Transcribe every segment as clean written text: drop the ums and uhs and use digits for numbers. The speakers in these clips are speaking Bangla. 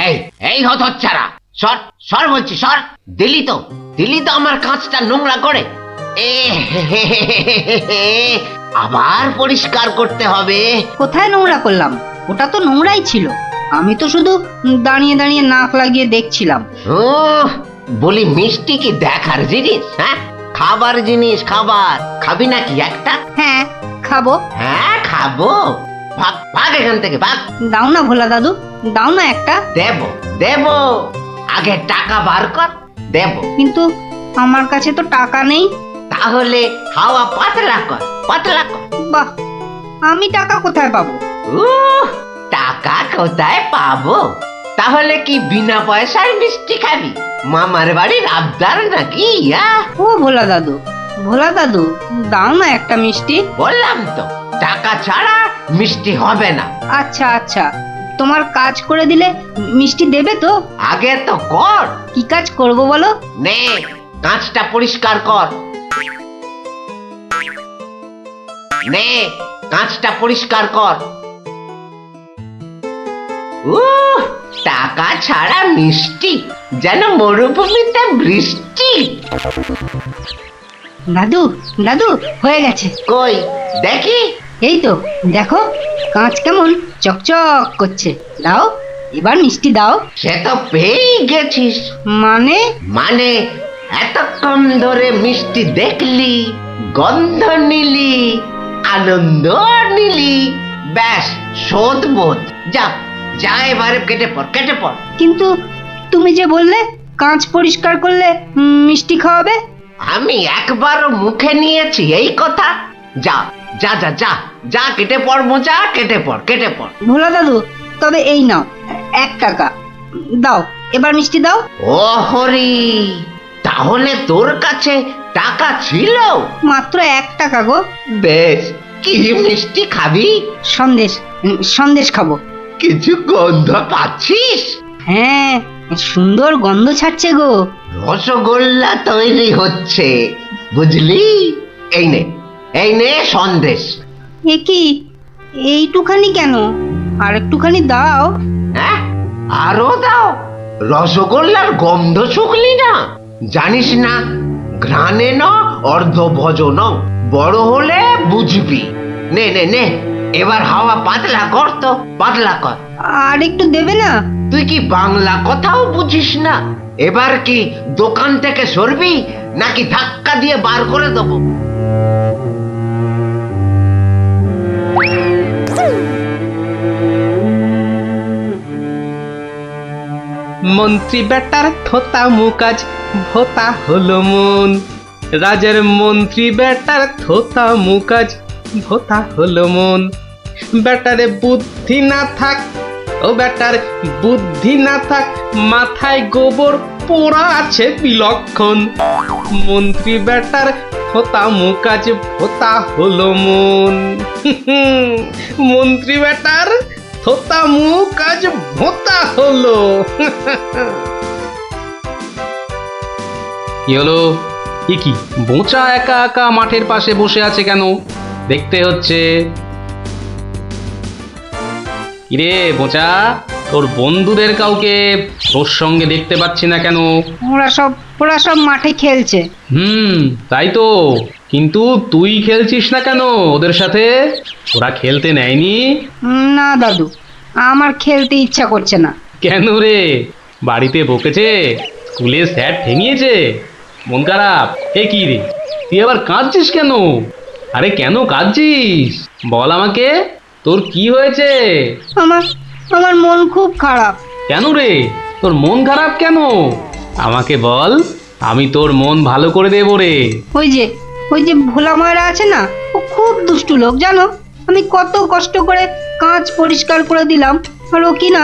এই এই হতচ্ছাড়া, সর সর বলছি, সর। দিলি তো আমার কাঁচটা নোংরা করে। এ আবার পরিষ্কার করতে হবে। কোথায় নোংরা করলাম? ওটা তো নোংরাই ছিল। আমি তো শুধু দাঁড়িয়ে দাঁড়িয়ে নাক লাগিয়ে দেখছিলাম। বলি মিষ্টি কি দেখার জিনিস? হ্যাঁ, খাবার জিনিস। খাবার খাবি নাকি একটা? হ্যাঁ, খাবো। হ্যাঁ খাবো, ভাগ ভাগ এখান থেকে, ভাগ। দাও না ভোলা দাদু, দাও না একটা। দেব, আগে টাকা বার কর, দেব। কিন্তু আমার কাছে তো টাকা নেই। তাহলে হাওয়া পাতলা কর, পাতলা কর। বাহ, আমি টাকা কোথায় পাবো? টাকা কোথায় পাবো? তাহলে কি বিনা পয়সায় মিষ্টি খাবি? মামার বাড়ির আবদার নাকি? ও ভোলা দাদু, দাও না একটা মিষ্টি। বললাম তো, টাকা ছাড়া মিষ্টি হবে না। আচ্ছা আচ্ছা, তোমার কাজ করে দিলে মিষ্টি দেবে তো? আগে তো কর। কি কাজ করব বলো? নে, কাঁচটা পরিষ্কার কর। নে, কাঁচটা পরিষ্কার কর। টাকা ছাড়া মিষ্টি যেন মরুভূমিতে বৃষ্টি। দাদু হয়ে গেছে। কই দেখি। এই তো দেখো, কাঁচ কেমন চকচক করছে। দাও, এবার মিষ্টি দাও। সে তো পেয়ে গেছিস। মানে এতক্ষণ ধরে মিষ্টি দেখলি, গন্ধ নিলি, আনন্দ নিলি, ব্যাস শোধ বোধ। যা যা, এবারে কেটে পড়। কিন্তু তুমি যে বললে কাঁচ পরিষ্কার করলে মিষ্টি খাওয়াবে। আমি একবারও মুখে নিয়েছি এই কথা? যা যা যা যা যা, কেটে পড় মোজা, কেটে পড়। ভোলা দাদু, তবে এই নাও 1 টাকা। দাও, এবার মিষ্টি দাও। ও হরি, তাহলে তোর কাছে টাকা ছিল? মাত্র 1 টাকা গো। বেশ, কি মিষ্টি খাবি? সন্দেশ খাবো। কিছু গন্ধ পাচ্ছিস? হ্যাঁ, সুন্দর গন্ধ ছাড়ছে গো। রসগোল্লা তৈরি হচ্ছে, বুঝলি? এই নে সন্দেশ। এ কি, এইটুখানি কেন? আর একটুখানি দাও। হ্যাঁ, আরো দাও? রসগোল্লার গন্ধ শুকলি না? জানিস না, ঘ্রাণে ন অর্ধ ভজন, বড় হলে বুঝবি। নে, এবার হাওয়া পাতলা কর তো, পাতলা কর। আর একটু দেবে না? তুই কি বাংলা কথাও বুঝিস না? এবার কি দোকান থেকে সরবি নাকি ধাক্কা দিয়ে বার করে দেবো? মন্ত্রী বেটার থোতা মুকাজ ভোতা হলো মন। রাজার মন্ত্রী বেটার থোতা মুকাজ ভোতা হলো মন। বেটারে বুদ্ধি না থাক, ও বেটার বুদ্ধি না থাক, মাথায় গোবর পোড়া আছে বিলক্ষণ। মন্ত্রী বেটার থোতা মুকাজ ভোতা হলো মন। মন্ত্রী বেটার থোতা মুখ আজ ভোতা হলো। কি হলো? কি বোঁচা একা একা মাঠের পাশে বসে আছে কেন? দেখতে হচ্ছে। কিরে বোঁচা, তোর বন্ধুদের কাউকে তোর সঙ্গে দেখতে পাচ্ছি না কেন? ওরা সব মাঠে খেলছে। তাই তো, কিন্তু তুই খেলছিস না কেন ওদের সাথে? ওরা খেলতে নেয়নি? না দাদু, আমার খেলতে ইচ্ছা করছে না। কেন রে, বাড়িতে বকেছে? স্কুলে স্যার ঠেঙিয়েছে? মন খারাপ? কি রে, তুই আবার কাঁদছিস কেন? আরে কেন কাঁদছিস বল আমাকে, তোর কি হয়েছে? আমার মন খুব খারাপ। কেন রে, তোর মন খারাপ কেন? আমাকে বল, আমি তোর মন ভালো করে দেবো রে। ওই যে ভোলা ময়রা আছে না, ও খুব দুষ্টু লোক জানো। আমি কত কষ্ট করে কাঁচ পরিষ্কার করে দিলাম, আর ও কি না।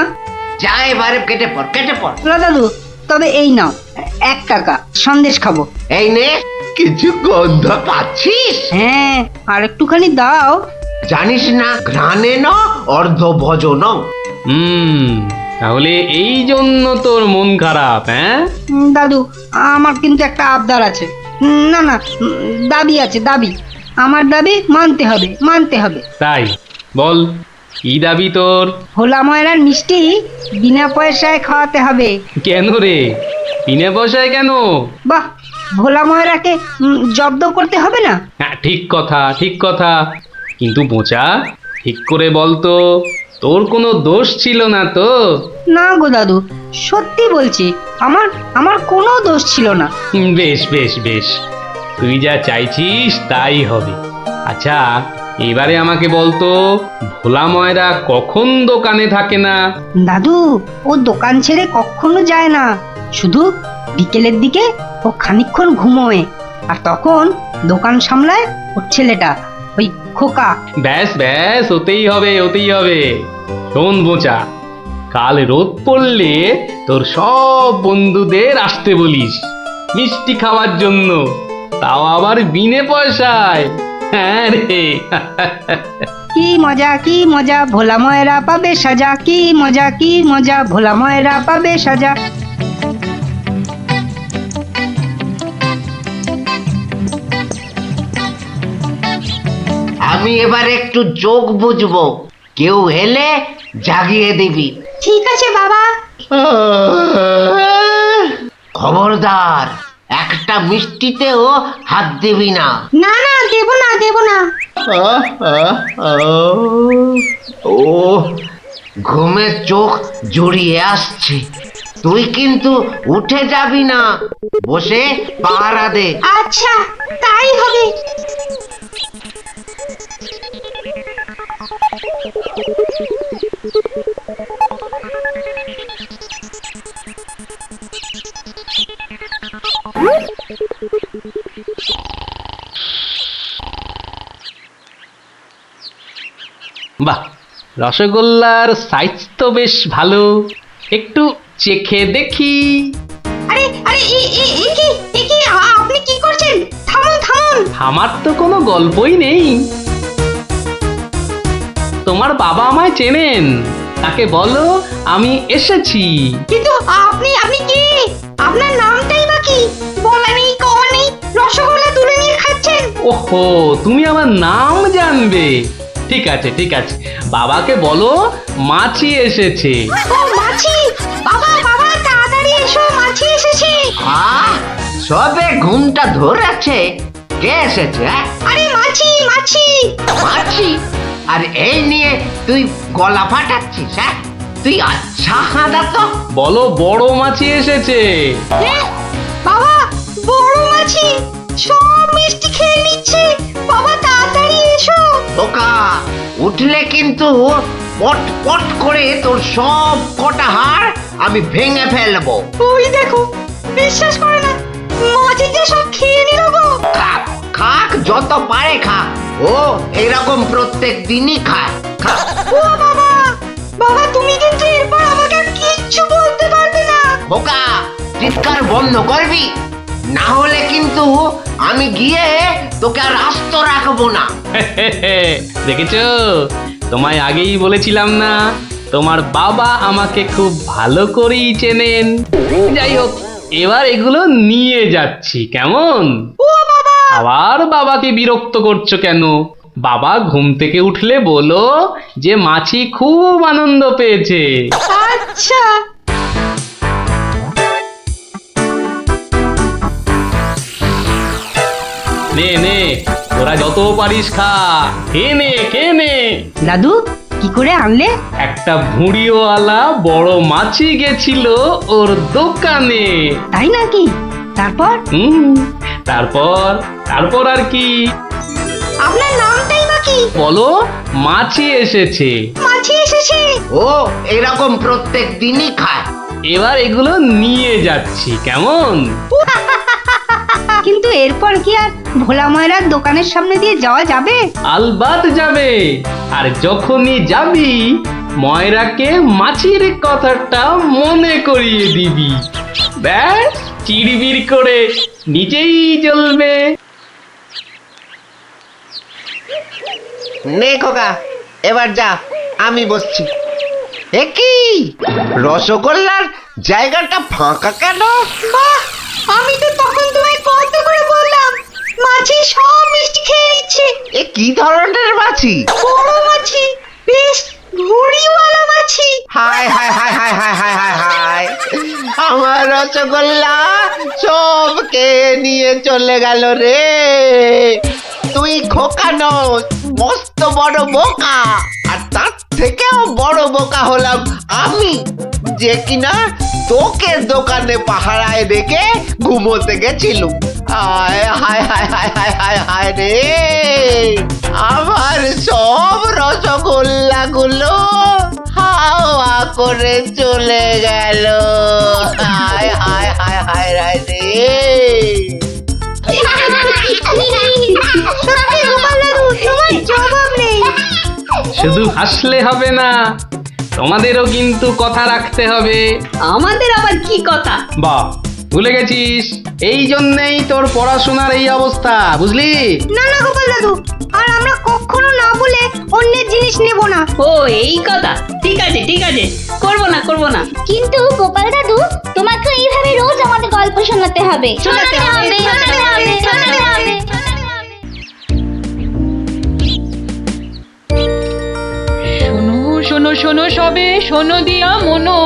যা, এবারে কেটে পড়। ভোলা দাদু, তবে এই নাও 1 টাকা, সন্দেশ খাবো। এই নে, কিছু গন্ধ পাচ্ছিস? হ্যাঁ, আর একটুখানি দাও। জানিস না, ঘ্রাণে ন অর্ধ ভজন। তাহলে এই জন্য তোর মন খারাপ? হ্যাঁ দাদু, আমার কিন্তু একটা আবদার আছে। না, দাবি আছে, দাবি। আমার দাবি মানতে হবে। তাই বল, কি দাবি তোর? ভোলা ময়রার মিষ্টি বিনা পয়সায় খাওয়াতে হবে। কেন রে, বিনা পয়সায় কেন? বাহ, ভোলা ময়রাকে জব্দ করতে হবে না? হ্যাঁ, ঠিক কথা ঠিক কথা, কিন্তু বোচা ঠিক করে বলতো, তোর কোনো দোষ ছিল না তো? না গো দাদু, সত্যি বলছি, আমার আমার কোনো দোষ ছিল না। বেশ বেশ বেশ, তুই যা চাইছিস তাই হবে। আচ্ছা, এবারে আমাকে বলতো, ভোলা ময়রা কখন দোকানে থাকে না? দাদু, ও দোকান ছেড়ে কখনো যায় না, শুধু বিকেলের দিকে ও খানিকক্ষণ ঘুমোয়, আর তখন দোকান সামলায় ওর ছেলেটা, ওই খোকা। ব্যাস ব্যাস, ওতেই হবে ওতেই হবে। শোন বোচা, কাল রোদ পড়লে তোর সব বন্ধুদের আসতে বলিস মিষ্টি খাওয়ার জন্য, তাও আবার বিনে পয়সায়। হ্যাঁ রে। কি মজা কি মজা, ভোলা ময়রা পাবে সাজা, কি মজা কি মজা, ভোলা ময়রা পাবে সাজা। আমি এবার একটু চোখ বুঝবো, কেউ এলে জাগিয়ে দিবি। ঠিক আছে বাবা। খবরদার, একটা মিষ্টিতেও হাত দিবি না। না না, দেবো না দেবো না। ও, ঘুমের চোখ জড়িয়ে আসছে। তুই কিন্তু উঠে যাবি না, বসে পাহারা দে। আচ্ছা, তাই হবে। বাহ, রসগোল্লার সাইজ তো বেশ ভালো, একটু চেখে দেখি। আরে আরে, আপনি কি করছেন? থামুন থামুন। আমার তো কোনো গল্পই নেই। তোমার বাবা আমায় চেনেন, তাকে বলো আমি এসেছি। কিন্তু আপনি আপনি কি? আপনার নামটাই বা কি? বলা নেই কওয়া নেই, রসগোল্লা তুলে নিয়ে খাচ্ছেন। ওহো, তুমি আমার নাম জানবে? ঠিক আছে ঠিক আছে, বাবাকে বলো মাছি এসেছে। ও মাছি! বাবা বাবা, তাড়াতাড়ি এসো, মাছি এসেছে। সবে ঘুমটা ধরেছে, কে এসেছে? আরে মাছি মাছি। মাছি? আর এই নিয়ে তুই গলা ফাটাচ্ছিস? হ্যাঁ, তুই আচ্ছা হাঁদা তো। বলো বড় মাছি এসেছে। বাবা, বড় মাছি সব মিষ্টি খেয়ে নিচ্ছে। বাবা তাড়াতাড়ি এসো। বোকা, উঠলে কিন্তু পট পট করে তোর সব কটা হাড় আমি ভেঙে ফেলবো। ওই দেখো, বিশ্বাস করে না, মাছি যে সব খেয়ে নিল গো। খাক খাক, যত পারে খাক, ও এরকম প্রত্যেক দিনই খায়। খা। ও বাবা, বাবা তুমি কিন্তু এরপর আমাকে আর কিচ্ছু বলতে পারবে না। বোকা, চিৎকার বন্ধ করবি, না হলে কিন্তু আমি গিয়ে তোকে আর আস্ত রাখবো না। দেখেছো, তোমায় আগেই বলেছিলাম না, তোমার বাবা আমাকে খুব ভালো করেই চেনেন। যাই হোক, এবার এগুলো নিয়ে যাচ্ছি, কেমন? ও বাবা, আবার বাবাকে বিরক্ত করছো কেন? বাবা ঘুম থেকে উঠলে বলো যে মাছি খুব আনন্দ পেয়েছে। আচ্ছা। নে নে, তোরা যত পারিস খা, খেয়ে নে খেয়ে নে। দাদু, কি করে আনলে? একটা ভুঁড়িওয়ালা বড় মাছি গেছিল ওর দোকানে। তাই নাকি? তারপর? তারপর তারপর আর কি? আপনার নামটাই বা কি? বলো মাছি এসেছে। মাছি এসেছে। ও এরকম প্রত্যেক দিনই খায়। এবার এগুলো নিয়ে যাচ্ছি, কেমন? কিন্তু এরপর কি আর ভোলা ময়রার দোকানের সামনে দিয়ে যাওয়া যাবে? আলবাত যাবে, আর যখনই যাবি ময়রাকে মাছির কথাটা মনে করিয়ে দিবি, ব্যাস চিড়বির করে নিজেই জ্বলবে। নে খোকা, এবার যা, আমি বসছি। এ কি, রসগোল্লার জায়গাটা ফাঁকা কেন? বাহ, আমি তো তখন তোমায় কত করে বললাম, মাছি সব মিষ্টি খেয়ে নিচ্ছে। এ কি ধরনের মাছি? বড় মাছি, বেশ ভুঁড়িওয়ালা মাছি। হায় হায় হায় হায় হায় হায় হায় হায়, আমার রসগোল্লা সবকে নিয়ে চলে গেল রে। তুই খোকা নস, মস্ত বড় বোকা। আর তার থেকেও বড় বোকা হলাম আমি, যে কিনা তোকে দোকানে পাহারায় রেখে ঘুমোতে গেছিলুম। হায় হায় হায় হায় হায় হায় হায় রে, আমার সব রসগোল্লা গুলো হাওয়া করে চলে গেল। হায় হায় হায় হায় হায় রে। সত্যি গোপাল দাদু, তোমার জবাব নেই। শুধু হাসলে হবে না, তোমাদেরও কিন্তু কথা রাখতে হবে। আমাদের আবার কি কথা? বাহ, ভুলে গেছিস? এই জন্যেই তোর পড়াশোনার এই অবস্থা, বুঝলি? না না গোপাল দাদু, আর আমরা কখনো না বলে অন্যের জিনিস নেব না। ও এই কথা, ঠিক আছে ঠিক আছে, করবো না করবো না। কিন্তু গোপাল দাদু, তোমাকে এইভাবে রোজ আমাদের গল্প শোনাতে হবে। শোনাতে হবে, শোনাতে হবে, শোনাতে হবে। শোনো শোনো শোনো সবে, শোনো দিয়া মনো,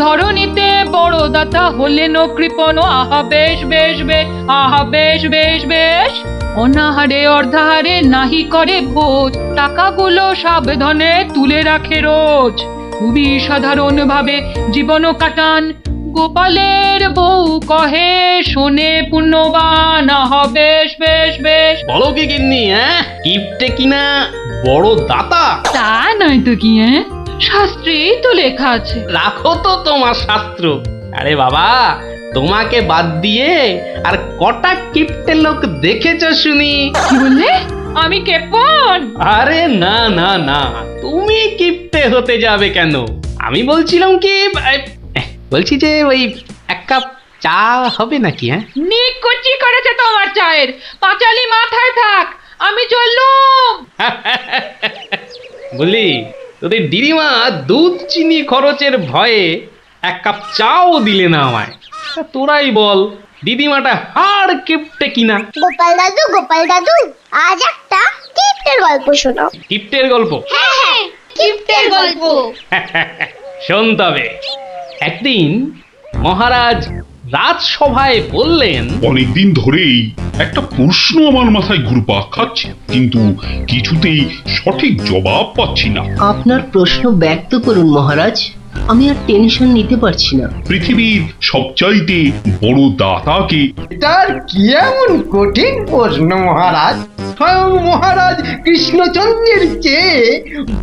ধরণীতে বড় দাতা হলেন কৃপণ। আহা বেশ বেশ বেশ, আহা বেশ বেশ বেশ, অনাহারে অর্ধাহারে নাহি করে ভোজ, টাকাগুলো সাবধানে তুলে রাখে রোজ। খুবই সাধারণ ভাবে জীবন কাটান, গোপালের বউ কহে শোনে পুণ্যবান। আহা বেশ বেশ বেশ। বলো কি গিন্নি, হ্যাঁ? কিপটে কিনা বড় দাতা? তা নয় তো কি, হ্যাঁ, শাস্ত্রেই তো লেখা আছে। রাখো তো তোমার শাস্ত্র। আরে বাবা, তোমাকে বাদ দিয়ে আর কটা কিপটে লোক দেখেছ শুনি? কি বললে? আমি কেপন? আরে না না না, তুমি কিপটে হতে যাবে কেন? আমি বলছিলাম কি, বলছি যে ওই এক কাপ চা হবে নাকি? হ্যাঁ, নিকুচি করেছে তোমার চায়ের, পাঁচালি মাথায় থাক, আমি চললুম। বলি, তোদের দিদিমা দুধ চিনি খরচের ভয়ে এক কাপ চাও দিলে না আমায়। তা তোরাই বল, দিদিমাটা হাড় কিপটে কিনা? গোপাল দাদু, আজ একটা কিপ্টের গল্প শোনাও। কিপটের গল্প? হ্যাঁ, কিপ্টের গল্প। শোন তবে। একদিন মহারাজ রাজসভায় বললেন, অনেকদিন ধরেই একটা প্রশ্ন আমার মাথায় ঘুরপাক খাচ্ছে, কিন্তু কিছুতেই সঠিক জবাব পাচ্ছি না। আপনার প্রশ্ন ব্যক্ত করুন মহারাজ, আমি আর টেনশন নিতে পারছি না। পৃথিবীর সবচাইতে বড় দাতাকে? এটার কি এমন কঠিন প্রশ্ন মহারাজ? স্বয়ং মহারাজ কৃষ্ণচন্দ্রের চেয়ে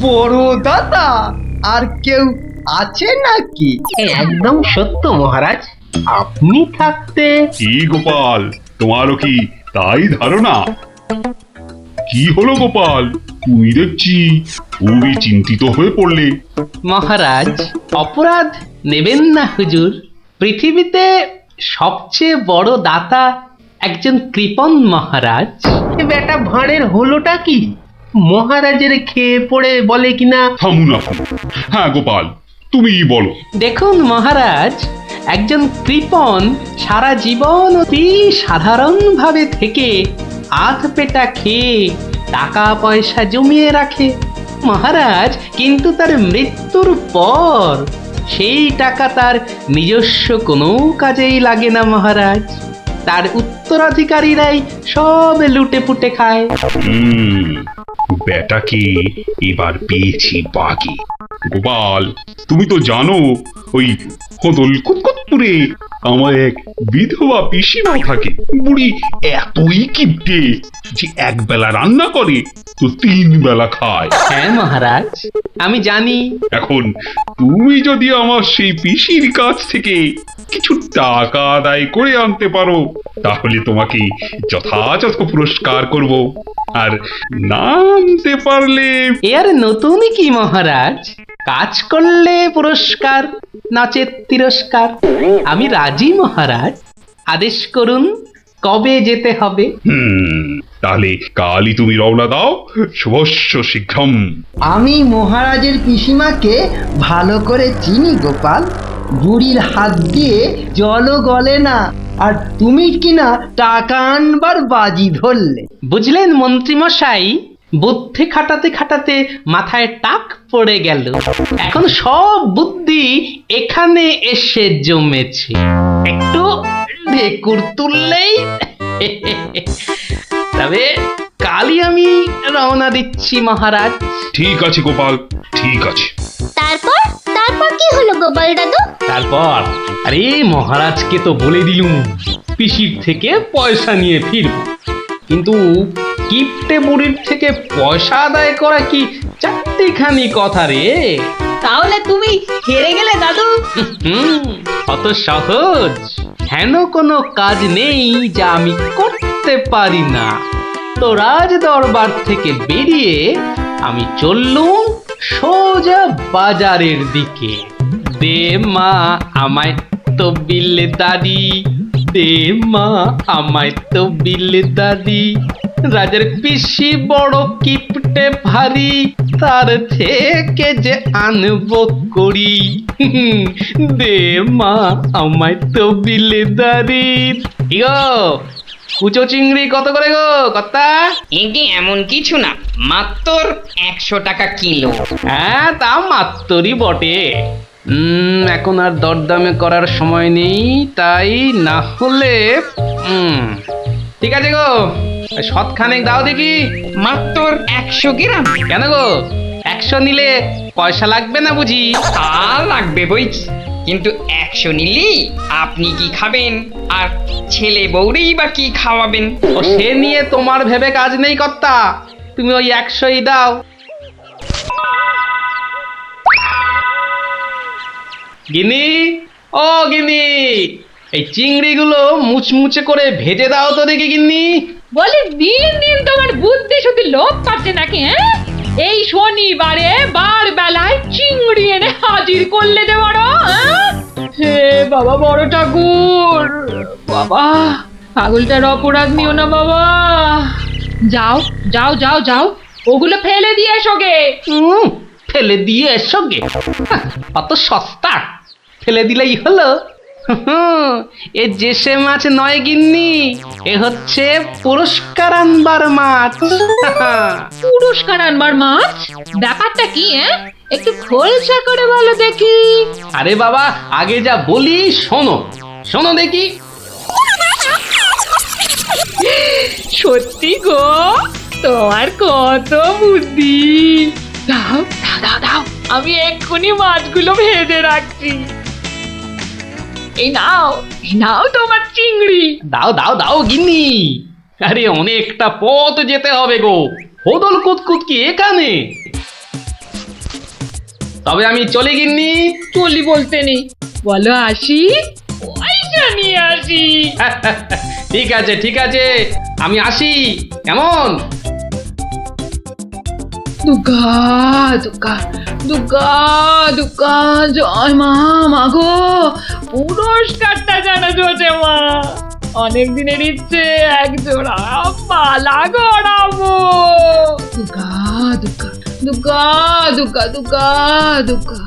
বড় দাতা আর কেউ আছে নাকি? একদম সত্য মহারাজ, আপনি থাকতে। কি গোপাল, তোমারও কি তাই ধারণা? কি হলো গোপাল, তুমি দেখছি খুবই চিন্তিত হয়ে পড়লে। মহারাজ অপরাধ নেবেন না হুজুর, পৃথিবীতে সবচেয়ে বড় দাতা একজন কৃপণ মহারাজ। বেটা ভাঁড়ের হলোটা কি? মহারাজের খেয়ে পড়ে বলে কিনা। থামুন আপনি। হ্যাঁ গোপাল, তুমিই বলো। দেখুন মহারাজ, একজন কৃপণ সারা জীবন অতি সাধারণভাবে থেকে আধ পেটা খেয়ে টাকা পয়সা জমিয়ে রাখে মহারাজ, কিন্তু তার মৃত্যুর পর সেই টাকা তার নিজস্ব কোনো কাজেই লাগে না মহারাজ। তার উত্তরাধিকারীরাই সব লুটে পুটে খায়। বেটাকে এবার পেয়েছি বাকি। গোপাল, তুমি তো জানো ওই হদল কুতকুতপুরে আমার এক বিধবা পিসিমা থাকে। বুড়ি এতই কিপটে যে এক বেলা রান্না করে তো 3 বেলা খায়। হ্যাঁ মহারাজ, আমি জানি। এখন তুমি যদি আমার সেই পিসির কাছ থেকে কিছু টাকা আদায় করে আনতে পারো, তাহলে তোমাকে যথাযথ পুরস্কার করব। আর না আনতে পারলে? এর নতুন কি মহারাজ, কাজ করলে পুরস্কার, নাচের তিরস্কার। আমি রাজি মহারাজ, আদেশ করুন কবে যেতে হবে। তাহলে কালই তুমি রওনা দাও, শুভস্য শীঘ্রম। আমি মহারাজের পিসিমাকে ভালো করে চিনি গোপাল, বুড়ির হাত দিয়ে জলও গলে না, আর তুমি কিনা টাকা আনবার বাজি ধরলে। বুঝলেন মন্ত্রী মশাই, বুদ্ধি খাটাতে খাটাতে মাথায় টাক পড়ে গেল। এখন সব বুদ্ধি এখানে এসে জমেছে। একটু ঢেকুর তুললেই তবে কালই আমি রওনা দিচ্ছি মহারাজ। ঠিক আছে গোপাল, ঠিক আছে। তারপর তারপর কি হলো গোপাল দাদু? তারপর আরে মহারাজকে তো বলে দিলুম পিসির থেকে পয়সা নিয়ে ফিরব, কিন্তু কিপ্টে বুড়ির থেকে পয়সা আদায় করা কি চারটিখানি কথা রে। তাহলে তুমি হেরে গেলে দাদু। অত সহজ হেন কোনো কাজ নেই যা আমি করতে পারি না। তো রাজ দরবার থেকে বেরিয়ে আমি চললুম সোজা বাজারের দিকে। দে মা আমায় তো বিলে দাদি, দে মা আমায় তো বিলে দাদি। রাজার পিসি বড় কিপটে ভারী, তার থেকে যে আনবো করি। দে মা আমায় তো বিলে দাদি। ইগো কুচো চিংড়ি কত করে গো কর্তা? এটি এমন কিছু না, মাত্র 100 টাকা কিলো। হ্যাঁ তা মাত্রই বটে। এখন আর দরদামে করার সময় নেই, তাই না হলে ঠিক আছে গো, শতখানেক দাও দেখি। মাত্র 100 গ্রাম। কেন গো 100 নিলে পয়সা লাগবে না বুঝি? তা লাগবে বইছি, কিন্তু 100 নিলি আপনি কি খাবেন আর ছেলে বউরেই বা কি খাওয়াবেন? ও সে নিয়ে তোমার ভেবে কাজ নেই কর্তা, তুমি ওই 100ই দাও। গিনি, ও গিনি, এই চিংড়িগুলো মুচমুচে করে ভেজে দাও তো দেখি গিন্নি। বলি দিন দিন তোমার বুদ্ধি শুধু লোপ পাচ্ছে নাকি? হ্যাঁ, এই শনিবারে বার বেলায় চিংড়ি এনে হাজির করলে যে বড়। হে বাবা বড় ঠাকুর, বাবা পাগলটার অপরাধ নিও না বাবা। যাও যাও যাও যাও, ওগুলো ফেলে দিয়ে এসো গে। ফেলে দিয়ে এসো গে? অত সস্তা? ফেলে দিলেই হলো? এ যে সে মাছ নয় গিন্নি, এ হচ্ছে পুরস্কার আনবার মাছ। পুরস্কার আনবার মাছ? ব্যাপারটা কি? একটু খোলসা করে বলো দেখি। আরে বাবা আগে যা বলি শোনো, শোনো দেখি। সত্যি গো, তোমার কত বুদ্ধি। দাও দাও দাও দাও, আমি এক্ষুনি মাছগুলো ভেজে রাখছি। এই নাও তোমার চিংড়ি। দাও দাও দাও গিন্নি। আরে অনেকটা পথ যেতে হবে গো, হোদল কুতকুত কি এখানে? তবে আমি চলি গিন্নি। চলি বলতে নেই, বলো আসি, পয়সা নিয়ে আসি। ঠিক আছে ঠিক আছে, আমি আসি। কেমন? দুর্গা দুর্গা দুর্গা দুর্গা, জয় মা। মাগো পুরস্কারটা যেন জোটে মা। অনেক দিনের ইচ্ছে, এক জোড়া মালা গড়াবো। দুর্গা দুর্গা দুর্গা দুর্গা দুর্গা দুর্গা।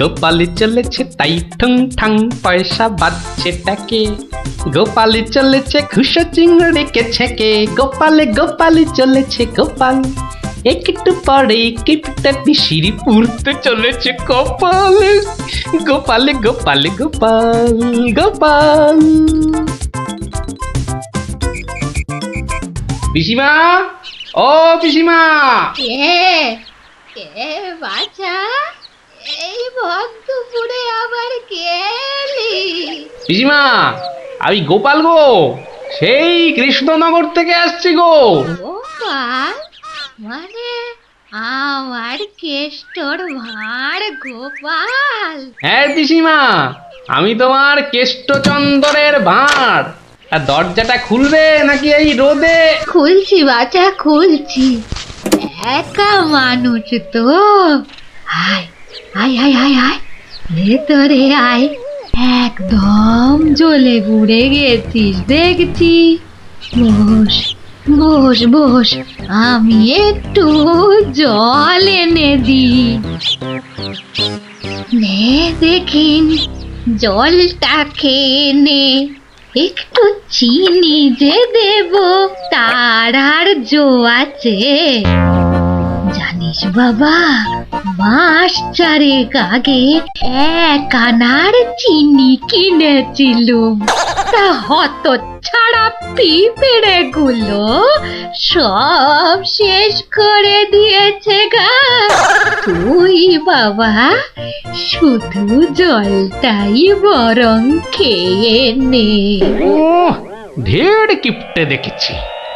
গোপালি চলেছে তাই ঠুং ঠাং, পয়সা বাজছে টাকে। গোপালি চলেছে খুশো চিংড়িকে ছেকে। গোপালে গোপালি চলেছে গোপাল, একটু পরে কিপটা পিসির পুরতে চলেছে কপাল। গোপালে গোপালে গোপাল গোপাল। পিসিমা, ও পিসিমা। কে বাছা, এই ভক্তপুরে আবার কে এলি? পিসিমা আমি গোপাল গো, সেই কৃষ্ণনগর থেকে আসছি গো। গোপাল মানে আমার কেষ্টর ভাঁড় গোপাল? হ্যাঁ পিসিমা, আমি তোমার কেষ্টচন্দরের ভাঁড়। আর দরজাটা খুলবে নাকি এই রোদে? খুলছি বাছা, খুলছি। একা মানুষ তো, আয় আয় আয় আয় আয়, ভেতরে আয়। একদম জ্বলে পুড়ে গেছিস দেখছি। বস বস বস, আমি একটু জল এনে দিই। নে দেখিন, জলটা খেয়ে নে। একটু চিনি যে দেব তার আর জো আছে? জানিস বাবা, মাস চারেক আগে 1 আনার চিনি কিনেছিলুম, তা হত ছাড়া পিঁপড়ে গুলো সব শেষ করে দিয়েছে গা। তুই বাবা শুধু জলটাই বরং খেয়ে নে। ঢের কিপটে দেখেছি,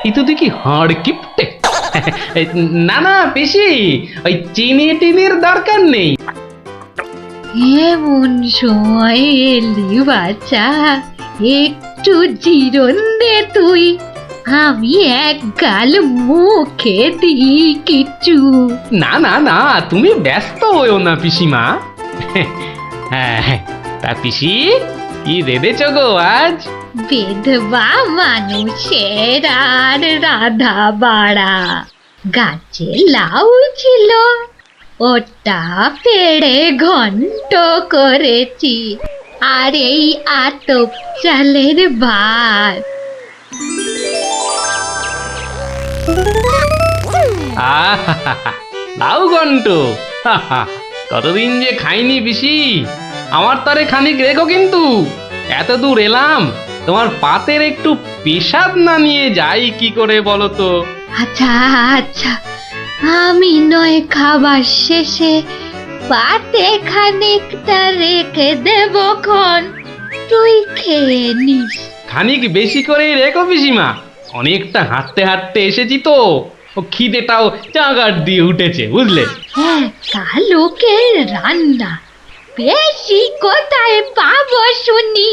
এই তো দেখি হাড় কিপটে। না না পিসি, ওই চিনি টিনির দরকার নেই। এমন সময় এলি বাচ্চা, একটু জিরন দে তুই, আমি এক গাল মুখে দিই কিছু। না না না, তুমি ব্যস্ত হয়েও না পিসিমা। হ্যাঁ, তা পিসি কি রেঁধেছ গো আজ? বিধবা মানুষের আর রাধা বাড়া। গাছে লাউ ছিল, ওটা পেড়ে ঘন্ট করেছি, আর এই আতপ চালের ভাত। লাউ ঘন্ট, কতদিন যে খাইনি পিসি। আমার তারে খানিক রেখো কিন্তু। এত দূর এলাম, তোমার পাতের একটু পেশাব না নিয়ে যাই কি করে বলো তো? আচ্ছা আচ্ছা, আমি নয় খাবার শেষে পাতে খানিকটা রেখে দেব খন, তুই খেয়ে নিস। খানিক বেশি করে রেখো পিসিমা, অনেকটা হাঁটতে হাঁটতে এসেছি তো, ও খিদেটাও চাগার দিয়ে উঠেছে বুঝলে। একা লোকের রান্না বেশি কোথায় পাবো শুনি?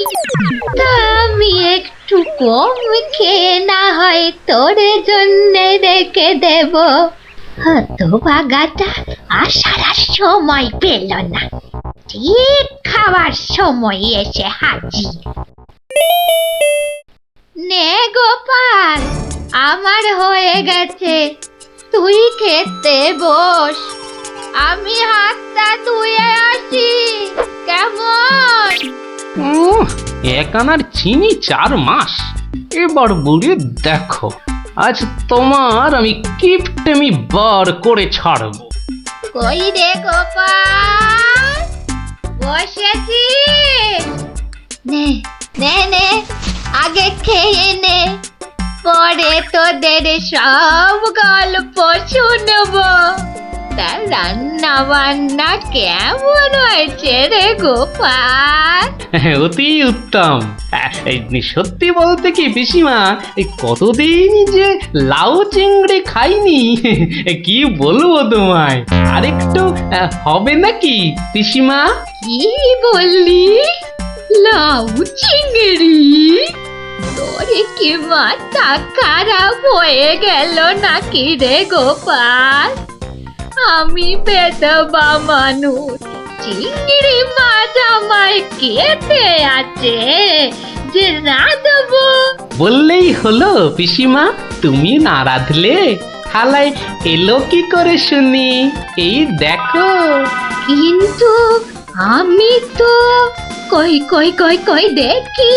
তা আমি একটু কম খেয়ে না হয় তোর জন্য রেখে দেব। হতভাগাটা আসার আর সময় পেল না, ঠিক খাবার সময় এসে হাজির। নে গোপাল, আমার হয়ে গেছে, তুই খেতে বস, আমি হাতটা ধুয়ে আসি কেমন? 1 আনার চিনি 4 মাস, এবার বুড়ি দেখো, আজ তোমার আমি কিপটেমি বার করে ছাড়বো। কই রে গোপাল, বসেছি? নে নে নে, আগে খেয়ে নে, পরে তোদের সব গল্প শুনবো। তা রান্না বান্না কেমন হয়েছে রে গোপাল? অতি উত্তম। সত্যি বলতে কি পিসিমা, এই কতদিন যে লাউ চিংড়ি খাইনি, কি বলবো তোমায়। আরেকটু হবে নাকি পিসিমা? কি বললি? লাউ চিংড়ি? তোরে কি মাথা খারাপ হয়ে গেল নাকি রে গোপাল? আমি বেদবা মানুষ, চিংড়ি মাছ আমায় খেতে আছে যে রাঁধবো? বললেই হলো পিসিমা, তুমি না রাঁধলে থালায় এলো কি করে শুনি? এই দেখো। কিন্তু আমি তো কই কই কই কই দেখি।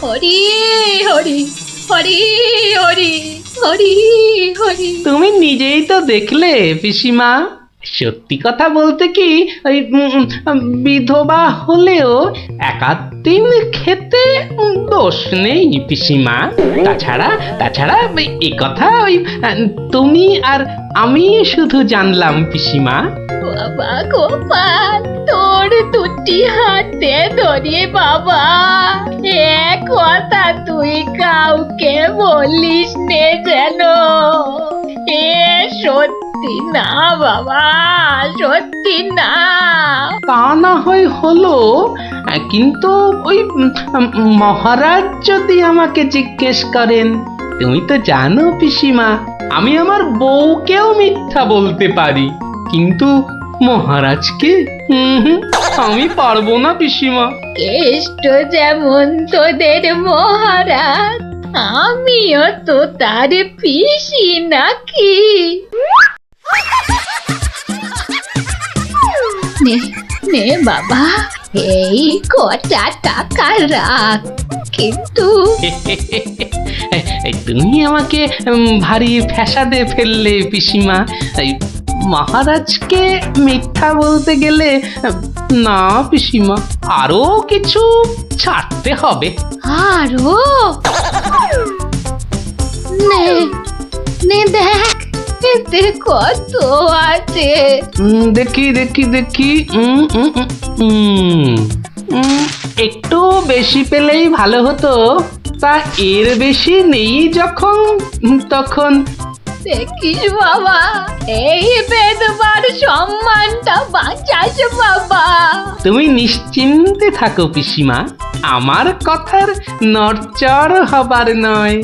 হরি হরি হরি হরি হরি হরি। তুমি নিজেই তো দেখলে পিসিমা। সত্যি কথা বলতে কি, ওই বিধবা হলেও একাদিন খেতে দোষ নেই পিসিমা। তাছাড়া এই কথা ওই তুমি আর আমি শুধু জানলাম পিসিমা। বাবা গোপাল, তোর দুটি হাতে ধরে বাবা, এ কথা তুই কাউকে বলিস নে যেন। এ সত্যি না বাবা, সত্যি না। তা না হয় হলো, কিন্তু ওই মহারাজ যদি আমাকে জিজ্ঞেস করেন, তুমি তো জানো পিসিমা, আমি আমার বউকেও মিথ্যা বলতে পারি, কিন্তু মহারাজকে আমি পারবো না পিসিমা। কেষ্ট যেমন তোদের মহারাজ, আমিও তো তার পিসি নাকি। নে নে বাবা, এই কটা টাকা রাখ, কিন্তু এই তুমি আমাকে ভারী ফ্যাসাদে ফেললে পিসিমা। এই মহারাজকে মিথ্যা বলতে গেলে না পিসিমা, আরো কিছু ছাড়তে হবে। আরো নে নে দেখ এতে কত আছে। দেখি দেখি দেখি, একটু বেশি পেলেই ভালো হতো, তা এর বেশি নেই যখন, তখন দেখিস বাবা, এই বেদবার সম্মানটা বাঁচাস বাবা। তুমি নিশ্চিন্তে থাকো পিসিমা, আমার কথার নড়চড় হবার নয়।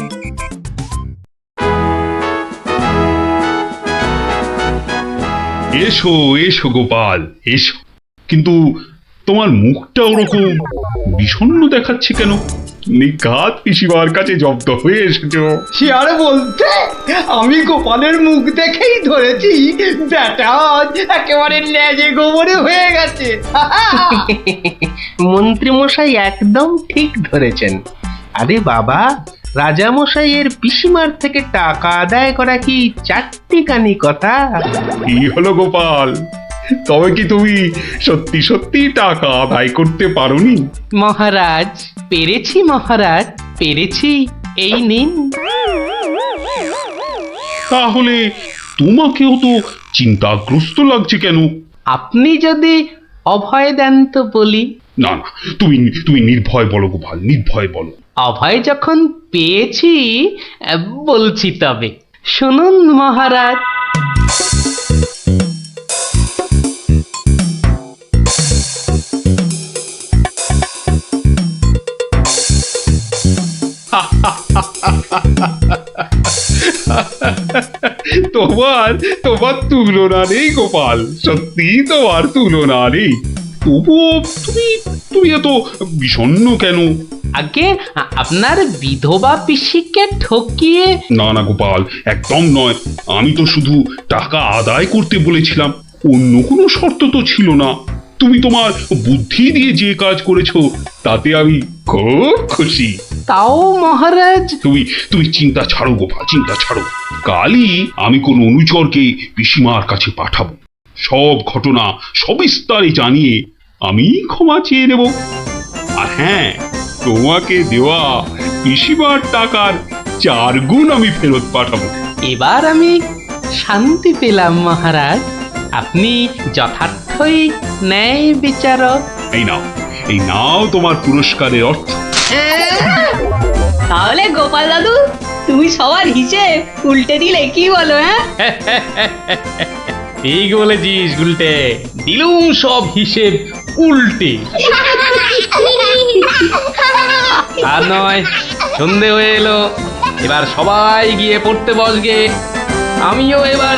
এসো এসো গোপাল, এসো। কিন্তু তোমার মুখটা ওরকম বিষণ্ণ দেখাচ্ছে কেন? নিঘাত পিসিমার কাছে জব্দ হয়ে এসেছো। সে আর বলতে, আমি গোপালের মুখ দেখেই ধরেছি ব্যাটা আজ একেবারে লেজে গোবরে হয়ে গেছে। মন্ত্রীমশাই একদম ঠিক ধরেছেন। আরে বাবা, রাজামশাইয়ের পিসিমার থেকে টাকা আদায় করা কি চারটিখানি কথা? কি হলো গোপাল, তবে কি তুমি সত্যি সত্যি টাকা আদায় করতে পারোনি? মহারাজ, পেরেছি মহারাজ, পেরেছি। এই নিন। তাহলে তোমাকেও তো চিন্তাগ্রস্ত লাগছে কেন? আপনি যদি অভয় দেন তো বলি। না না, তুমি তুমি নির্ভয় বলো গোপাল, নির্ভয় বলো। অভয় যখন পেয়েছি বলছি তবে শুনুন মহারাজ। তোমার তোমার তুলনা নেই গোপাল, সত্যি তোমার তুলনা নেই। তবুও তুমি তুমি এত বিষণ্ণ কেন? আগে আপনার বিধবা পিসিকে ঠকিয়ে। না না গোপাল, একদম নয়। আমি তো শুধু টাকা আদায় করতে বলেছিলাম, অন্য কোনো শর্ত তো ছিল না। তুমি তোমার বুদ্ধি দিয়ে যে কাজ করেছো তাতে আমি খুব খুশি। তাও মহারাজ। তুমি তুমি চিন্তা ছাড়ো গোপাল, চিন্তা ছাড়ো। কালই আমি কোন অনুচরকে পিসিমার কাছে পাঠাবো, সব ঘটনা সবিস্তারে জানিয়ে আমি ক্ষমা চেয়ে নেব। আর হ্যাঁ, তোমাকে দেওয়া পিসিমার টাকার 4 গুণ আমি ফেরত পাঠাবো। এবার আমি শান্তি পেলাম মহারাজ, আপনি যথার্থই ন্যায় বিচারক। এই নাও তোমার পুরস্কারের অর্থ। তাহলে গোপাল দাদু, তুমি সবার হিসেব উল্টে দিলে, কি বলো? হ্যাঁ, ঠিক বলেছিস গুলটে, দিলুম সব হিসেব উল্টে। আর নয়, সন্ধে হয়ে এলো, এবার সবাই গিয়ে পড়তে বসগে। আমিও এবার